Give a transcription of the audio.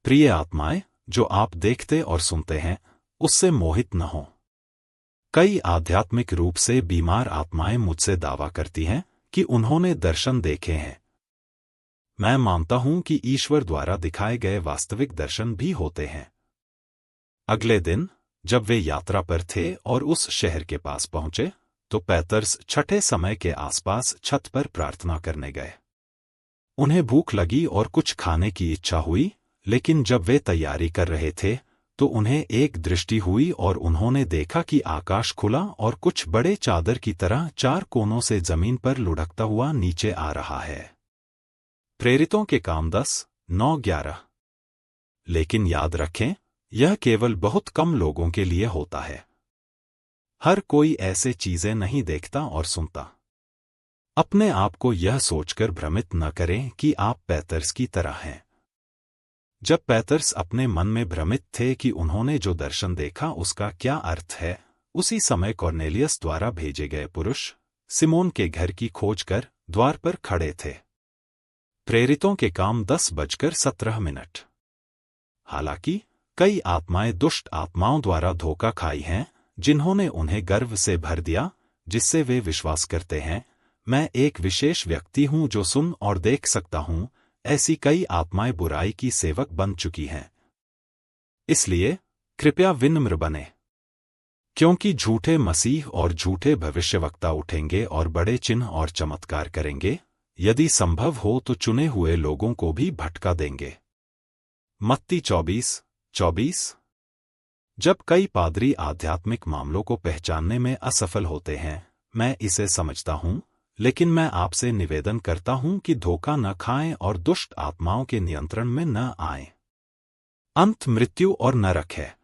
प्रिय आत्माएं, जो आप देखते और सुनते हैं उससे मोहित न हो। कई आध्यात्मिक रूप से बीमार आत्माएं मुझसे दावा करती हैं कि उन्होंने दर्शन देखे हैं। मैं मानता हूं कि ईश्वर द्वारा दिखाए गए वास्तविक दर्शन भी होते हैं। अगले दिन जब वे यात्रा पर थे और उस शहर के पास पहुंचे, तो पैतर्स छठे समय के आसपास छत पर प्रार्थना करने गए। उन्हें भूख लगी और कुछ खाने की इच्छा हुई, लेकिन जब वे तैयारी कर रहे थे तो उन्हें एक दृष्टि हुई और उन्होंने देखा कि आकाश खुला और कुछ बड़े चादर की तरह चार कोनों से जमीन पर लुढ़कता हुआ नीचे आ रहा है। प्रेरितों के काम 10:9-11। लेकिन याद रखें, यह केवल बहुत कम लोगों के लिए होता है। हर कोई ऐसे चीजें नहीं देखता और सुनता। अपने आप को यह सोचकर भ्रमित न करें कि आप पैतर्स की तरह हैं। जब पैतर्स अपने मन में भ्रमित थे कि उन्होंने जो दर्शन देखा उसका क्या अर्थ है, उसी समय कॉर्नेलियस द्वारा भेजे गए पुरुष सिमोन के घर की खोज कर द्वार पर खड़े थे। प्रेरितों के काम 10:17। हालांकि कई आत्माएं दुष्ट आत्माओं द्वारा धोखा खाई हैं, जिन्होंने उन्हें गर्व से भर दिया, जिससे वे विश्वास करते हैं, मैं एक विशेष व्यक्ति हूं जो सुन और देख सकता हूं। ऐसी कई आत्माएं बुराई की सेवक बन चुकी हैं। इसलिए कृपया विनम्र बने, क्योंकि झूठे मसीह और झूठे भविष्यवक्ता उठेंगे और बड़े चिन्ह और चमत्कार करेंगे, यदि संभव हो तो चुने हुए लोगों को भी भटका देंगे। मत्ती 24:24। जब कई पादरी आध्यात्मिक मामलों को पहचानने में असफल होते हैं, मैं इसे समझता हूं, लेकिन मैं आपसे निवेदन करता हूं कि धोखा न खाएं और दुष्ट आत्माओं के नियंत्रण में न आएं। अंत मृत्यु और नरक है।